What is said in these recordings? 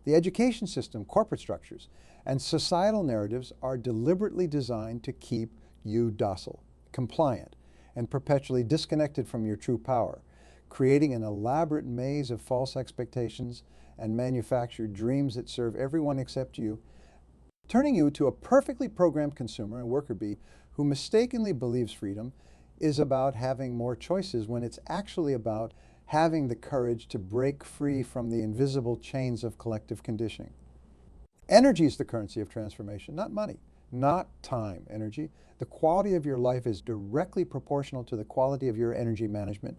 The education system, corporate structures, and societal narratives are deliberately designed to keep you docile, compliant, and perpetually disconnected from your true power, creating an elaborate maze of false expectations and manufactured dreams that serve everyone except you, turning you to a perfectly programmed consumer and worker bee who mistakenly believes freedom is about having more choices when it's actually about having the courage to break free from the invisible chains of collective conditioning. Energy is the currency of transformation, not money, not time. Energy. The quality of your life is directly proportional to the quality of your energy management.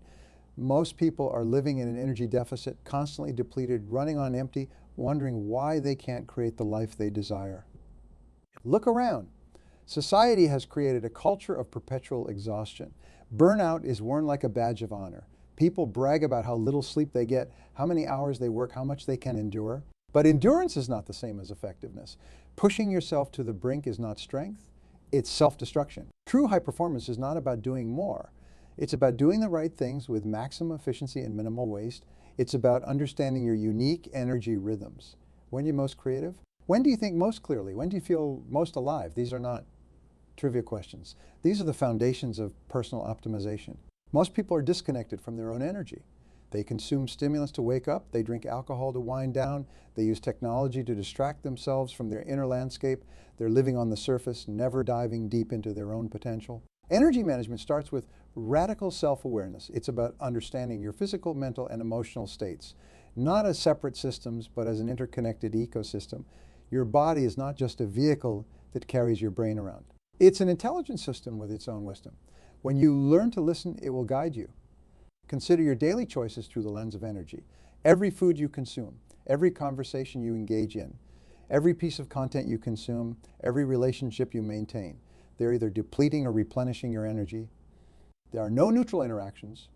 Most people are living in an energy deficit, constantly depleted, running on empty, wondering why they can't create the life they desire. Look around. Society has created a culture of perpetual exhaustion. Burnout is worn like a badge of honor. People brag about how little sleep they get, how many hours they work, how much they can endure. But endurance is not the same as effectiveness. Pushing yourself to the brink is not strength, it's self-destruction. True high performance is not about doing more. It's about doing the right things with maximum efficiency and minimal waste. It's about understanding your unique energy rhythms. When are you most creative? When do you think most clearly? When do you feel most alive? These are not trivia questions. These are the foundations of personal optimization. Most people are disconnected from their own energy. They consume stimulants to wake up, they drink alcohol to wind down, they use technology to distract themselves from their inner landscape. They're living on the surface, never diving deep into their own potential. Energy management starts with radical self-awareness. It's about understanding your physical, mental, and emotional states, not as separate systems, but as an interconnected ecosystem. Your body is not just a vehicle that carries your brain around. It's an intelligent system with its own wisdom. When you learn to listen, it will guide you. Consider your daily choices through the lens of energy. Every food you consume, every conversation you engage in, every piece of content you consume, every relationship you maintain, they're either depleting or replenishing your energy. There are no neutral interactions.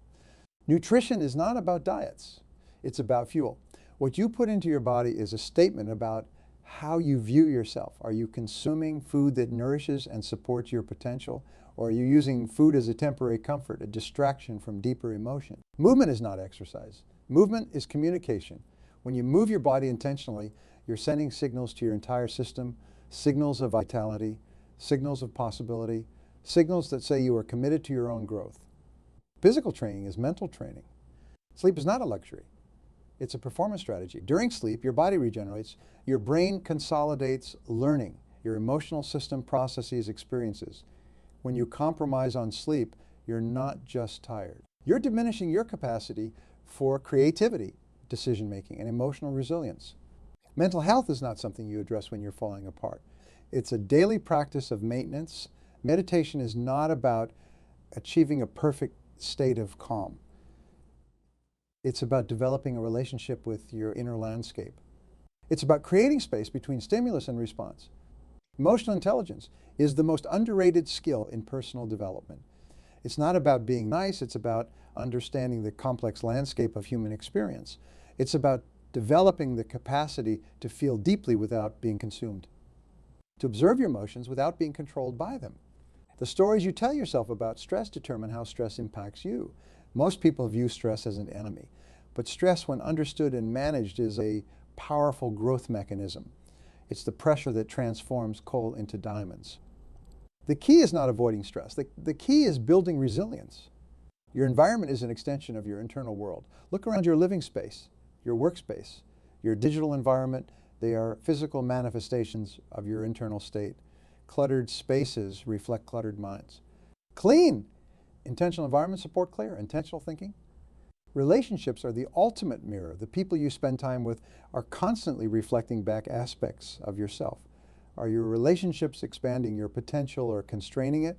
Nutrition is not about diets. It's about fuel. What you put into your body is a statement about how you view yourself. Are you consuming food that nourishes and supports your potential? Or are you using food as a temporary comfort, a distraction from deeper emotion? Movement is not exercise. Movement is communication. When you move your body intentionally, you're sending signals to your entire system, signals of vitality, signals of possibility, signals that say you are committed to your own growth. Physical training is mental training. Sleep is not a luxury. It's a performance strategy. During sleep, your body regenerates, your brain consolidates learning, your emotional system processes experiences. When you compromise on sleep, you're not just tired. You're diminishing your capacity for creativity, decision-making, and emotional resilience. Mental health is not something you address when you're falling apart. It's a daily practice of maintenance. Meditation is not about achieving a perfect state of calm. It's about developing a relationship with your inner landscape. It's about creating space between stimulus and response. Emotional intelligence is the most underrated skill in personal development. It's not about being nice, it's about understanding the complex landscape of human experience. It's about developing the capacity to feel deeply without being consumed, to observe your emotions without being controlled by them. The stories you tell yourself about stress determine how stress impacts you. Most people view stress as an enemy, but stress, when understood and managed, is a powerful growth mechanism. It's the pressure that transforms coal into diamonds. The key is not avoiding stress. The key is building resilience. Your environment is an extension of your internal world. Look around your living space, your workspace, your digital environment. They are physical manifestations of your internal state. Cluttered spaces reflect cluttered minds. Clean. Intentional environments support clear, intentional thinking. Relationships are the ultimate mirror. The people you spend time with are constantly reflecting back aspects of yourself. Are your relationships expanding your potential or constraining it?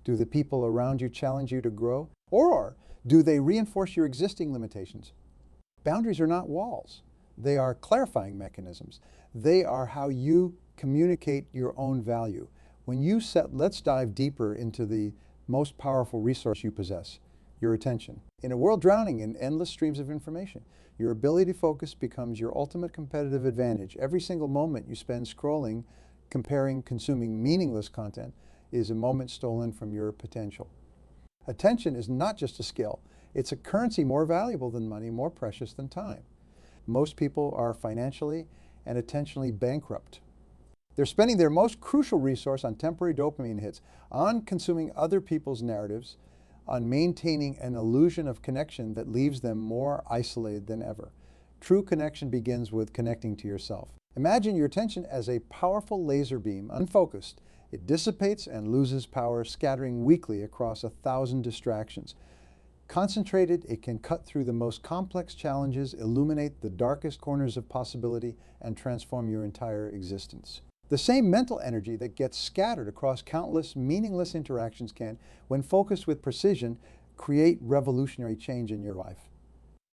Do the people around you challenge you to grow? Or do they reinforce your existing limitations? Boundaries are not walls. They are clarifying mechanisms. They are how you communicate your own value. When you set, let's dive deeper into the most powerful resource you possess, your attention. In a world drowning in endless streams of information, your ability to focus becomes your ultimate competitive advantage. Every single moment you spend scrolling, comparing, consuming meaningless content is a moment stolen from your potential. Attention is not just a skill. It's a currency more valuable than money, more precious than time. Most people are financially and attentionally bankrupt. They're spending their most crucial resource on temporary dopamine hits, on consuming other people's narratives, on maintaining an illusion of connection that leaves them more isolated than ever. True connection begins with connecting to yourself. Imagine your attention as a powerful laser beam, unfocused. It dissipates and loses power, scattering weakly across 1,000 distractions. Concentrated, it can cut through the most complex challenges, illuminate the darkest corners of possibility, and transform your entire existence. The same mental energy that gets scattered across countless meaningless interactions can, when focused with precision, create revolutionary change in your life.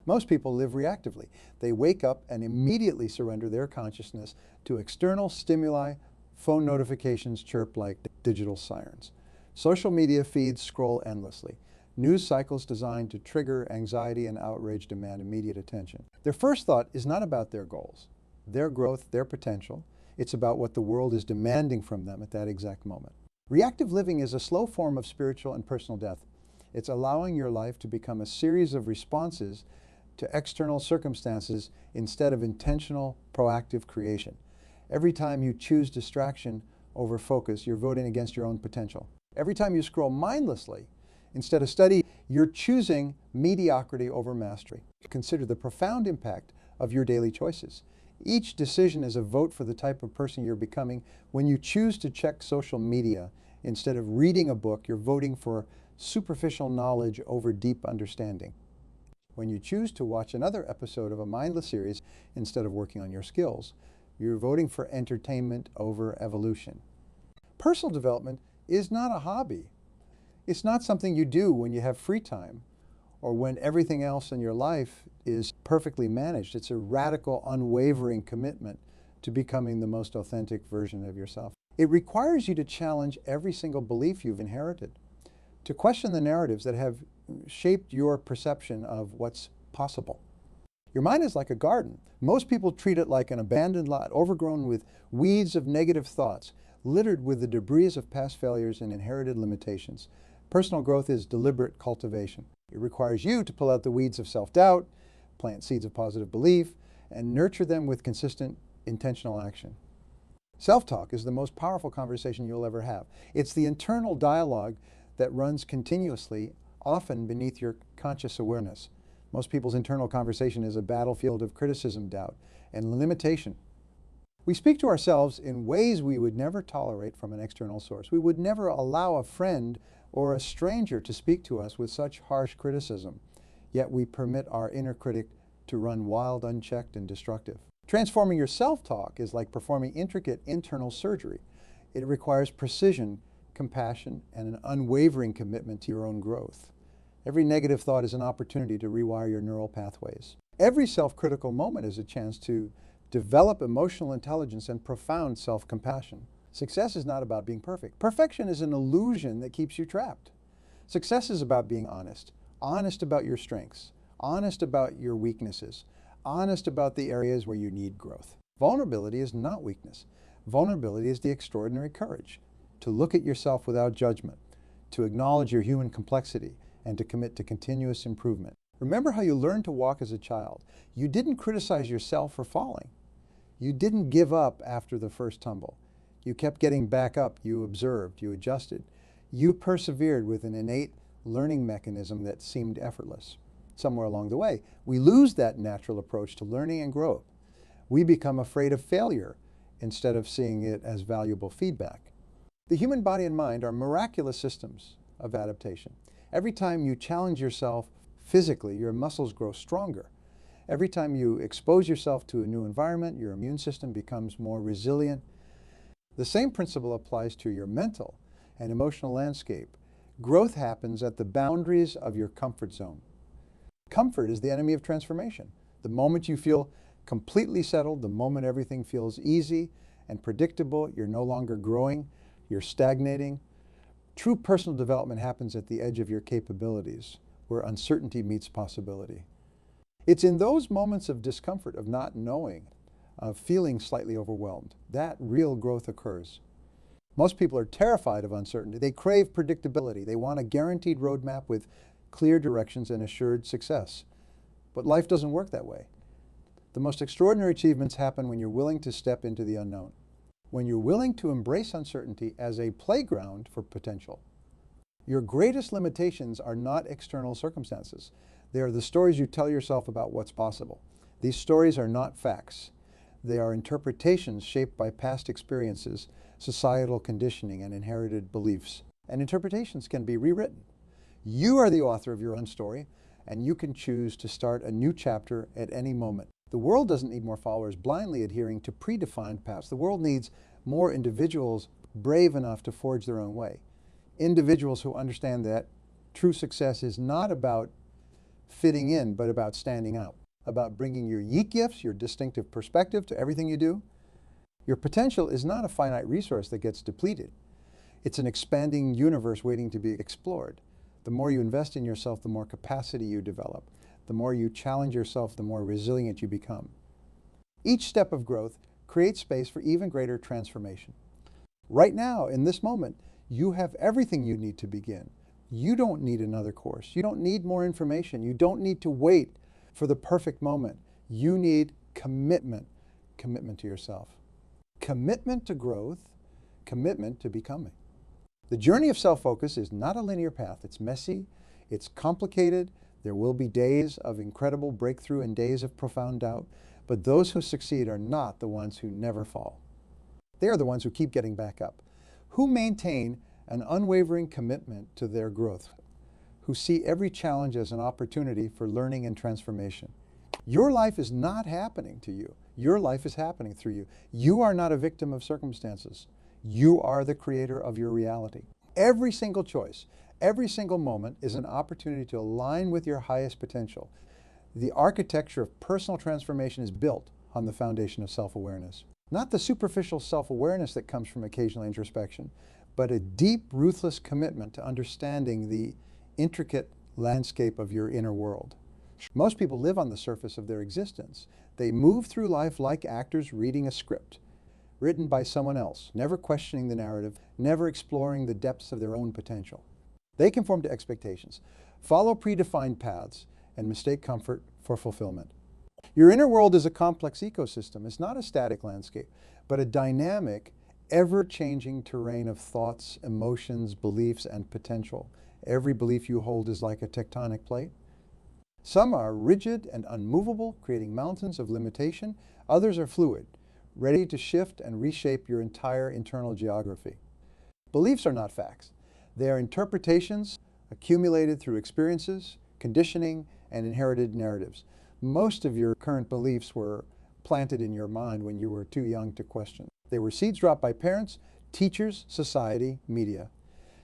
Most people live reactively. They wake up and immediately surrender their consciousness to external stimuli. Phone notifications chirp like digital sirens. Social media feeds scroll endlessly. News cycles designed to trigger anxiety and outrage demand immediate attention. Their first thought is not about their goals, their growth, their potential. It's about what the world is demanding from them at that exact moment. Reactive living is a slow form of spiritual and personal death. It's allowing your life to become a series of responses to external circumstances instead of intentional, proactive creation. Every time you choose distraction over focus, you're voting against your own potential. Every time you scroll mindlessly, instead of study, you're choosing mediocrity over mastery. Consider the profound impact of your daily choices. Each decision is a vote for the type of person you're becoming. When you choose to check social media instead of reading a book, you're voting for superficial knowledge over deep understanding. When you choose to watch another episode of a mindless series instead of working on your skills, you're voting for entertainment over evolution. Personal development is not a hobby. It's not something you do when you have free time or when everything else in your life is perfectly managed. It's a radical, unwavering commitment to becoming the most authentic version of yourself. It requires you to challenge every single belief you've inherited, to question the narratives that have shaped your perception of what's possible. Your mind is like a garden. Most people treat it like an abandoned lot, overgrown with weeds of negative thoughts, littered with the debris of past failures and inherited limitations. Personal growth is deliberate cultivation. It requires you to pull out the weeds of self-doubt, plant seeds of positive belief, and nurture them with consistent, intentional action. Self-talk is the most powerful conversation you'll ever have. It's the internal dialogue that runs continuously, often beneath your conscious awareness. Most people's internal conversation is a battlefield of criticism, doubt, and limitation. We speak to ourselves in ways we would never tolerate from an external source. We would never allow a friend or a stranger to speak to us with such harsh criticism, yet we permit our inner critic to run wild, unchecked, and destructive. Transforming your self-talk is like performing intricate internal surgery. It requires precision, compassion, and an unwavering commitment to your own growth. Every negative thought is an opportunity to rewire your neural pathways. Every self-critical moment is a chance to develop emotional intelligence and profound self-compassion. Success is not about being perfect. Perfection is an illusion that keeps you trapped. Success is about being honest. Honest about your strengths. Honest about your weaknesses. Honest about the areas where you need growth. Vulnerability is not weakness. Vulnerability is the extraordinary courage to look at yourself without judgment, to acknowledge your human complexity, and to commit to continuous improvement. Remember how you learned to walk as a child. You didn't criticize yourself for falling. You didn't give up after the first tumble. You kept getting back up. You observed. You adjusted. You persevered with an innate learning mechanism that seemed effortless. Somewhere along the way, we lose that natural approach to learning and growth. We become afraid of failure instead of seeing it as valuable feedback. The human body and mind are miraculous systems of adaptation. Every time you challenge yourself physically, your muscles grow stronger. Every time you expose yourself to a new environment, your immune system becomes more resilient. The same principle applies to your mental and emotional landscape. Growth happens at the boundaries of your comfort zone. Comfort is the enemy of transformation. The moment you feel completely settled, the moment everything feels easy and predictable, you're no longer growing, you're stagnating. True personal development happens at the edge of your capabilities, where uncertainty meets possibility. It's in those moments of discomfort, of not knowing, of feeling slightly overwhelmed, that real growth occurs. Most people are terrified of uncertainty. They crave predictability. They want a guaranteed roadmap with clear directions and assured success. But life doesn't work that way. The most extraordinary achievements happen when you're willing to step into the unknown, when you're willing to embrace uncertainty as a playground for potential. Your greatest limitations are not external circumstances. They are the stories you tell yourself about what's possible. These stories are not facts. They are interpretations shaped by past experiences, societal conditioning, and inherited beliefs. And interpretations can be rewritten. You are the author of your own story, and you can choose to start a new chapter at any moment. The world doesn't need more followers blindly adhering to predefined paths. The world needs more individuals brave enough to forge their own way. Individuals who understand that true success is not about fitting in, but about standing out, about bringing your unique gifts, your distinctive perspective to everything you do. Your potential is not a finite resource that gets depleted. It's an expanding universe waiting to be explored. The more you invest in yourself, the more capacity you develop. The more you challenge yourself, the more resilient you become. Each step of growth creates space for even greater transformation. Right now, in this moment, you have everything you need to begin. You don't need another course. You don't need more information. You don't need to wait for the perfect moment. You need commitment. Commitment to yourself. Commitment to growth. Commitment to becoming. The journey of self-focus is not a linear path. It's messy. It's complicated. There will be days of incredible breakthrough and days of profound doubt. But those who succeed are not the ones who never fall. They are the ones who keep getting back up, who maintain an unwavering commitment to their growth, who see every challenge as an opportunity for learning and transformation. Your life is not happening to you. Your life is happening through you. You are not a victim of circumstances. You are the creator of your reality. Every single choice, every single moment is an opportunity to align with your highest potential. The architecture of personal transformation is built on the foundation of self-awareness. Not the superficial self-awareness that comes from occasional introspection, but a deep, ruthless commitment to understanding the intricate landscape of your inner world. Most people live on the surface of their existence. They move through life like actors reading a script, written by someone else, never questioning the narrative, never exploring the depths of their own potential. They conform to expectations, follow predefined paths, and mistake comfort for fulfillment. Your inner world is a complex ecosystem. It's not a static landscape, but a dynamic, ever-changing terrain of thoughts, emotions, beliefs, and potential. Every belief you hold is like a tectonic plate. Some are rigid and unmovable, creating mountains of limitation. Others are fluid, ready to shift and reshape your entire internal geography. Beliefs are not facts. They are interpretations accumulated through experiences, conditioning, and inherited narratives. Most of your current beliefs were planted in your mind when you were too young to question. They were seeds dropped by parents, teachers, society, media.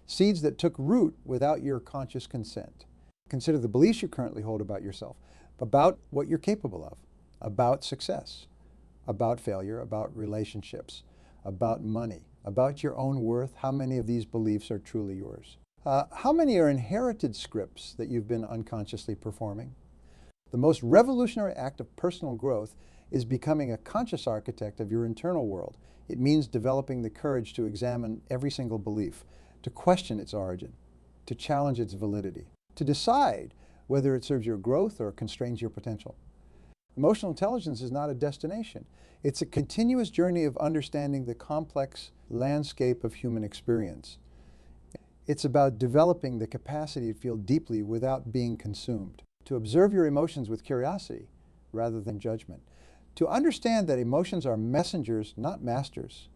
Seeds that took root without your conscious consent. Consider the beliefs you currently hold about yourself, about what you're capable of, about success, about failure, about relationships, about money, about your own worth. How many of these beliefs are truly yours? How many are inherited scripts that you've been unconsciously performing? The most revolutionary act of personal growth is becoming a conscious architect of your internal world. It means developing the courage to examine every single belief, to question its origin, to challenge its validity, to decide whether it serves your growth or constrains your potential. Emotional intelligence is not a destination. It's a continuous journey of understanding the complex landscape of human experience. It's about developing the capacity to feel deeply without being consumed, to observe your emotions with curiosity rather than judgment, to understand that emotions are messengers, not masters.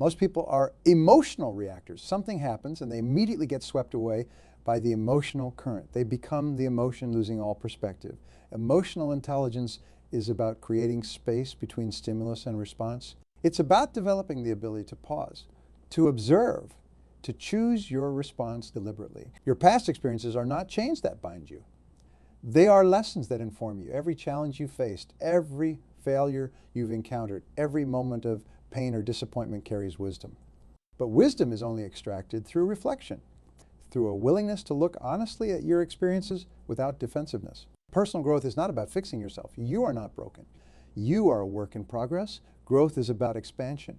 Most people are emotional reactors. Something happens and they immediately get swept away by the emotional current. They become the emotion, losing all perspective. Emotional intelligence is about creating space between stimulus and response. It's about developing the ability to pause, to observe, to choose your response deliberately. Your past experiences are not chains that bind you. They are lessons that inform you. Every challenge you faced, every failure you've encountered, every moment of pain or disappointment carries wisdom. But wisdom is only extracted through reflection, through a willingness to look honestly at your experiences without defensiveness. Personal growth is not about fixing yourself. You are not broken. You are a work in progress. Growth is about expansion,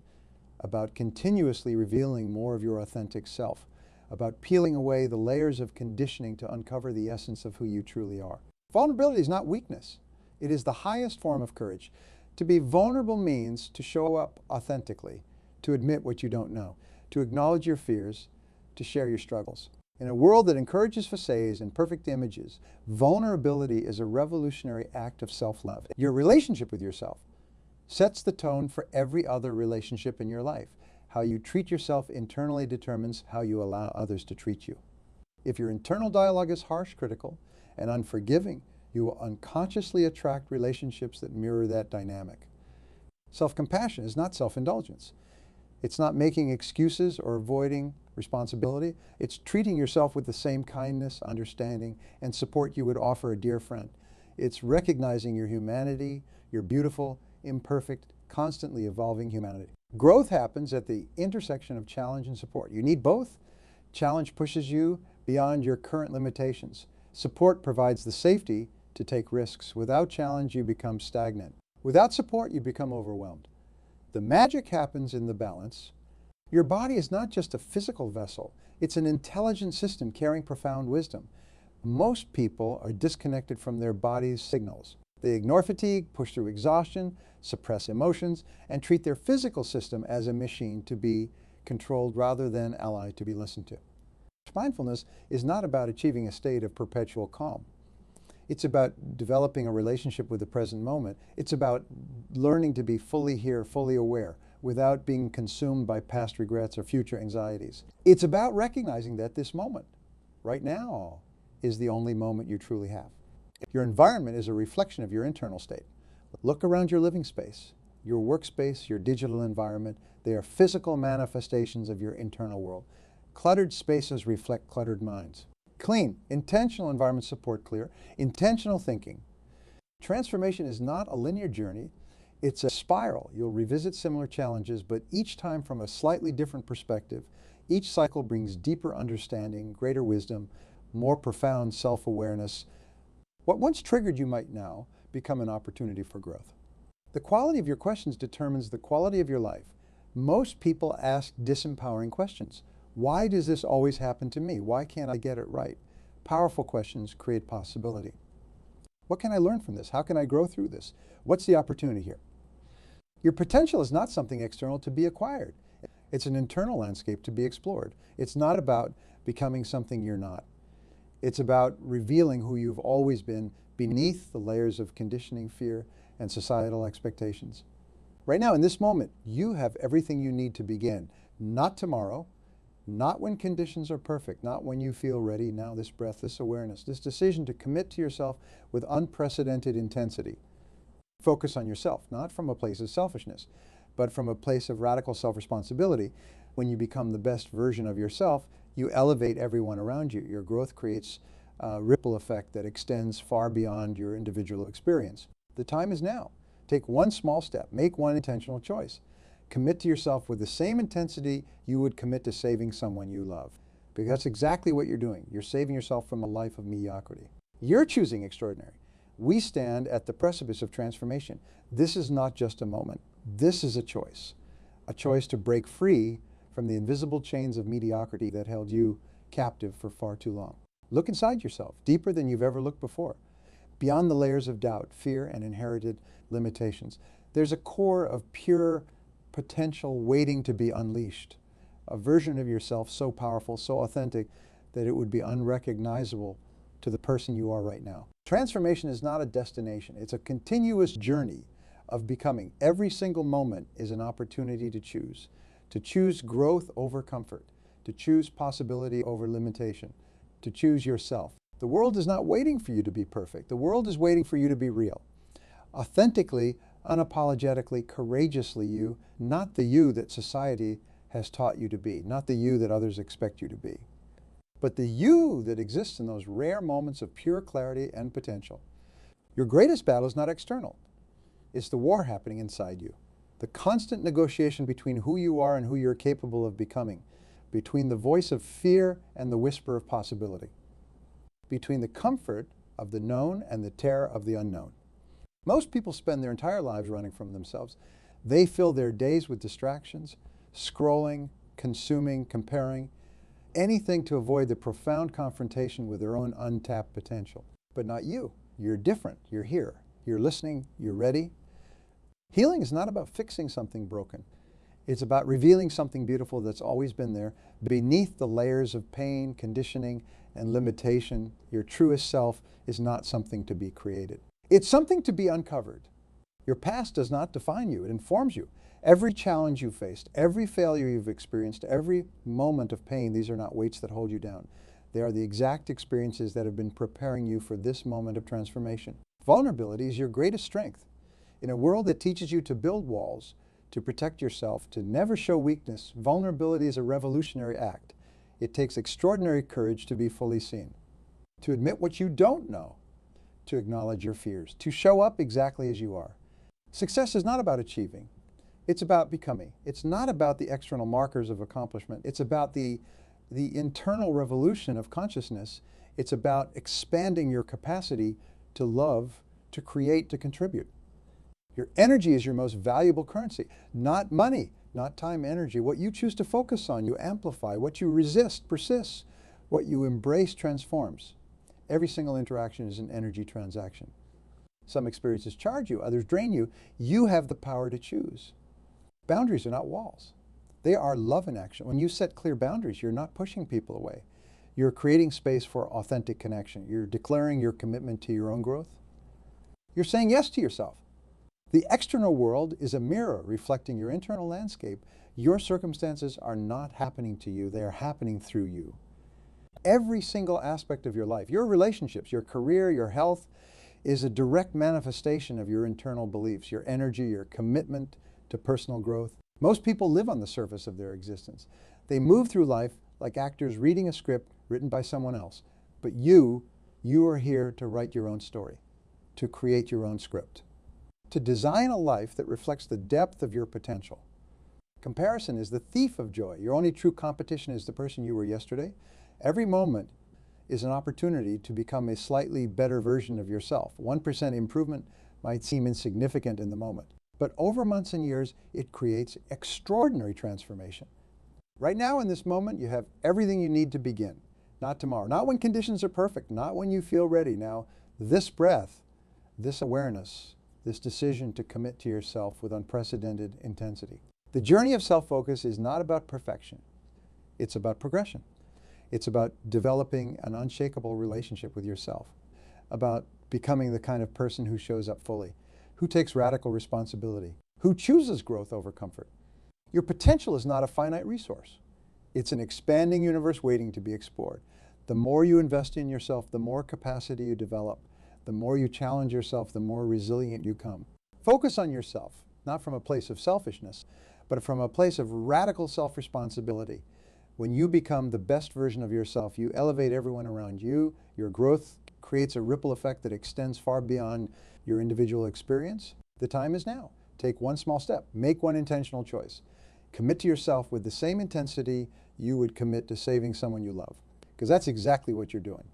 about continuously revealing more of your authentic self, about peeling away the layers of conditioning to uncover the essence of who you truly are. Vulnerability is not weakness. It is the highest form of courage. To be vulnerable means to show up authentically, to admit what you don't know, to acknowledge your fears, to share your struggles. In a world that encourages facades and perfect images, vulnerability is a revolutionary act of self-love. Your relationship with yourself sets the tone for every other relationship in your life. How you treat yourself internally determines how you allow others to treat you. If your internal dialogue is harsh, critical, and unforgiving, you will unconsciously attract relationships that mirror that dynamic. Self-compassion is not self-indulgence. It's not making excuses or avoiding responsibility. It's treating yourself with the same kindness, understanding, and support you would offer a dear friend. It's recognizing your humanity, your beautiful, imperfect, constantly evolving humanity. Growth happens at the intersection of challenge and support. You need both. Challenge pushes you beyond your current limitations. Support provides the safety to take risks. Without challenge, you become stagnant. Without support, you become overwhelmed. The magic happens in the balance. Your body is not just a physical vessel. It's an intelligent system carrying profound wisdom. Most people are disconnected from their body's signals. They ignore fatigue, push through exhaustion, suppress emotions, and treat their physical system as a machine to be controlled rather than ally to be listened to. Mindfulness is not about achieving a state of perpetual calm. It's about developing a relationship with the present moment. It's about learning to be fully here, fully aware, without being consumed by past regrets or future anxieties. It's about recognizing that this moment, right now, is the only moment you truly have. Your environment is a reflection of your internal state. Look around your living space, your workspace, your digital environment. They are physical manifestations of your internal world. Cluttered spaces reflect cluttered minds. Clean, intentional environments support clear, intentional thinking. Transformation is not a linear journey. It's a spiral. You'll revisit similar challenges, but each time from a slightly different perspective. Each cycle brings deeper understanding, greater wisdom, more profound self-awareness. What once triggered you might now become an opportunity for growth. The quality of your questions determines the quality of your life. Most people ask disempowering questions. Why does this always happen to me? Why can't I get it right? Powerful questions create possibility. What can I learn from this? How can I grow through this? What's the opportunity here? Your potential is not something external to be acquired. It's an internal landscape to be explored. It's not about becoming something you're not. It's about revealing who you've always been beneath the layers of conditioning, fear, and societal expectations. Right now, in this moment, you have everything you need to begin. Not tomorrow, not when conditions are perfect, not when you feel ready. Now this breath, this awareness, this decision to commit to yourself with unprecedented intensity. Focus on yourself, not from a place of selfishness, but from a place of radical self-responsibility. When you become the best version of yourself, you elevate everyone around you. Your growth creates a ripple effect that extends far beyond your individual experience. The time is now. Take one small step, make one intentional choice. Commit to yourself with the same intensity you would commit to saving someone you love. Because that's exactly what you're doing. You're saving yourself from a life of mediocrity. You're choosing extraordinary. We stand at the precipice of transformation. This is not just a moment. This is a choice to break free from the invisible chains of mediocrity that held you captive for far too long. Look inside yourself, deeper than you've ever looked before. Beyond the layers of doubt, fear, and inherited limitations, there's a core of pure potential waiting to be unleashed. A version of yourself so powerful, so authentic, that it would be unrecognizable to the person you are right now. Transformation is not a destination. It's a continuous journey of becoming. Every single moment is an opportunity to choose growth over comfort, to choose possibility over limitation, to choose yourself. The world is not waiting for you to be perfect. The world is waiting for you to be real. Authentically, unapologetically, courageously you, not the you that society has taught you to be, not the you that others expect you to be, but the you that exists in those rare moments of pure clarity and potential. Your greatest battle is not external. It's the war happening inside you. The constant negotiation between who you are and who you're capable of becoming, between the voice of fear and the whisper of possibility, between the comfort of the known and the terror of the unknown. Most people spend their entire lives running from themselves. They fill their days with distractions, scrolling, consuming, comparing, anything to avoid the profound confrontation with their own untapped potential. But not you. You're different. You're here. you're listening, you're ready. Healing is not about fixing something broken. It's about revealing something beautiful that's always been there. Beneath the layers of pain, conditioning, and limitation, your truest self is not something to be created. It's something to be uncovered. Your past does not define you, it informs you. Every challenge you faced, every failure you've experienced, every moment of pain, these are not weights that hold you down. They are the exact experiences that have been preparing you for this moment of transformation. Vulnerability is your greatest strength. In a world that teaches you to build walls, to protect yourself, to never show weakness, vulnerability is a revolutionary act. It takes extraordinary courage to be fully seen, to admit what you don't know, to acknowledge your fears, to show up exactly as you are. Success is not about achieving. It's about becoming. It's not about the external markers of accomplishment. It's about the internal revolution of consciousness. It's about expanding your capacity to love, to create, to contribute. Your energy is your most valuable currency, not money, not time, energy. What you choose to focus on, you amplify. What you resist persists. What you embrace transforms. Every single interaction is an energy transaction. Some experiences charge you, others drain you. You have the power to choose. Boundaries are not walls. They are love in action. When you set clear boundaries, you're not pushing people away. You're creating space for authentic connection. You're declaring your commitment to your own growth. You're saying yes to yourself. The external world is a mirror reflecting your internal landscape. Your circumstances are not happening to you. They are happening through you. Every single aspect of your life, your relationships, your career, your health, is a direct manifestation of your internal beliefs, your energy, your commitment to personal growth. Most people live on the surface of their existence. They move through life like actors reading a script written by someone else. But you are here to write your own story, to create your own script, to design a life that reflects the depth of your potential. Comparison is the thief of joy. Your only true competition is the person you were yesterday. Every moment is an opportunity to become a slightly better version of yourself. 1% improvement might seem insignificant in the moment, but over months and years, it creates extraordinary transformation. Right now, in this moment, you have everything you need to begin. Not tomorrow, not when conditions are perfect, not when you feel ready. Now, this breath, this awareness, this decision to commit to yourself with unprecedented intensity. The journey of self-focus is not about perfection. It's about progression. It's about developing an unshakable relationship with yourself, about becoming the kind of person who shows up fully, who takes radical responsibility, who chooses growth over comfort. Your potential is not a finite resource. It's an expanding universe waiting to be explored. The more you invest in yourself, the more capacity you develop. The more you challenge yourself, the more resilient you come. Focus on yourself, not from a place of selfishness, but from a place of radical self-responsibility. When you become the best version of yourself, you elevate everyone around you. Your growth creates a ripple effect that extends far beyond your individual experience. The time is now. Take one small step. Make one intentional choice. Commit to yourself with the same intensity you would commit to saving someone you love, because that's exactly what you're doing.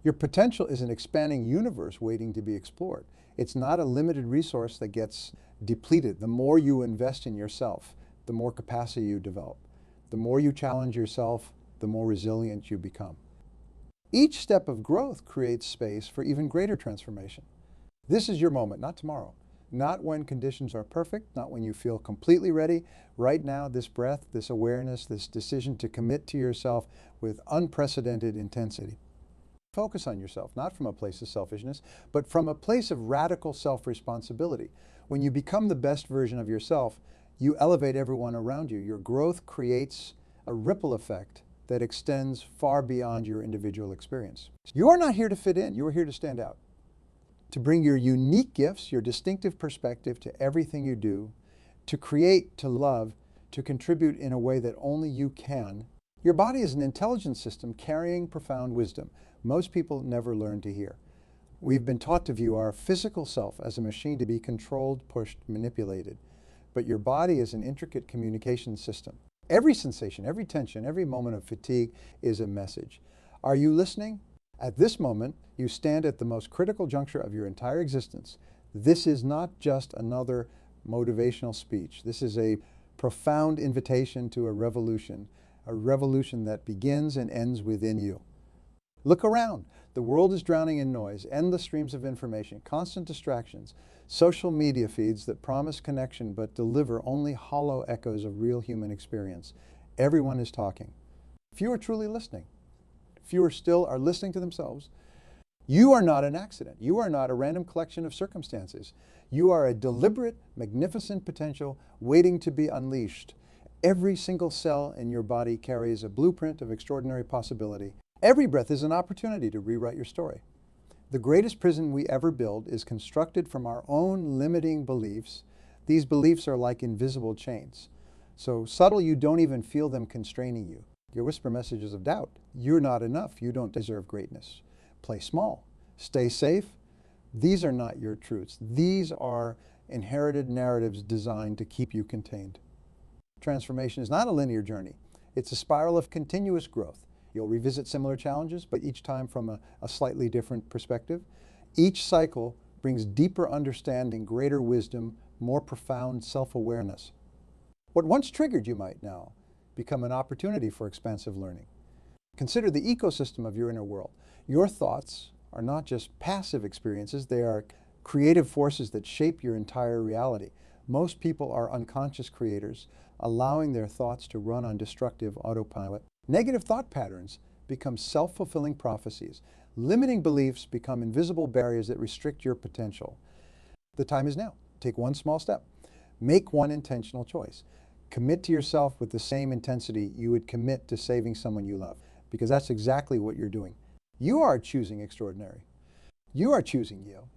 Your potential is an expanding universe waiting to be explored. It's not a limited resource that gets depleted. The more you invest in yourself, the more capacity you develop. The more you challenge yourself, the more resilient you become. Each step of growth creates space for even greater transformation. This is your moment, not tomorrow. Not when conditions are perfect, not when you feel completely ready. Right now, this breath, this awareness, this decision to commit to yourself with unprecedented intensity. Focus on yourself, not from a place of selfishness, but from a place of radical self-responsibility. When you become the best version of yourself, you elevate everyone around you. Your growth creates a ripple effect that extends far beyond your individual experience. You're not here to fit in, you're here to stand out. To bring your unique gifts, your distinctive perspective to everything you do, to create, to love, to contribute in a way that only you can. Your body is an intelligence system carrying profound wisdom. Most people never learn to hear. We've been taught to view our physical self as a machine to be controlled, pushed, manipulated. But your body is an intricate communication system. Every sensation, every tension, every moment of fatigue is a message. Are you listening? At this moment, you stand at the most critical juncture of your entire existence. This is not just another motivational speech. This is a profound invitation to a revolution that begins and ends within you. Look around. The world is drowning in noise, endless streams of information, constant distractions, social media feeds that promise connection but deliver only hollow echoes of real human experience. Everyone is talking. Few are truly listening. Fewer still are listening to themselves. You are not an accident. You are not a random collection of circumstances. You are a deliberate, magnificent potential waiting to be unleashed. Every single cell in your body carries a blueprint of extraordinary possibility. Every breath is an opportunity to rewrite your story. The greatest prison we ever build is constructed from our own limiting beliefs. These beliefs are like invisible chains. So subtle you don't even feel them constraining you. Your whisper messages of doubt. You're not enough. You don't deserve greatness. Play small. Stay safe. These are not your truths. These are inherited narratives designed to keep you contained. Transformation is not a linear journey. It's a spiral of continuous growth. You'll revisit similar challenges, but each time from a slightly different perspective. Each cycle brings deeper understanding, greater wisdom, more profound self-awareness. What once triggered you might now become an opportunity for expansive learning. Consider the ecosystem of your inner world. Your thoughts are not just passive experiences, they are creative forces that shape your entire reality. Most people are unconscious creators, allowing their thoughts to run on destructive autopilot. Negative thought patterns become self-fulfilling prophecies. Limiting beliefs become invisible barriers that restrict your potential. The time is now. Take one small step. Make one intentional choice. Commit to yourself with the same intensity you would commit to saving someone you love, because that's exactly what you're doing. You are choosing extraordinary. You are choosing you.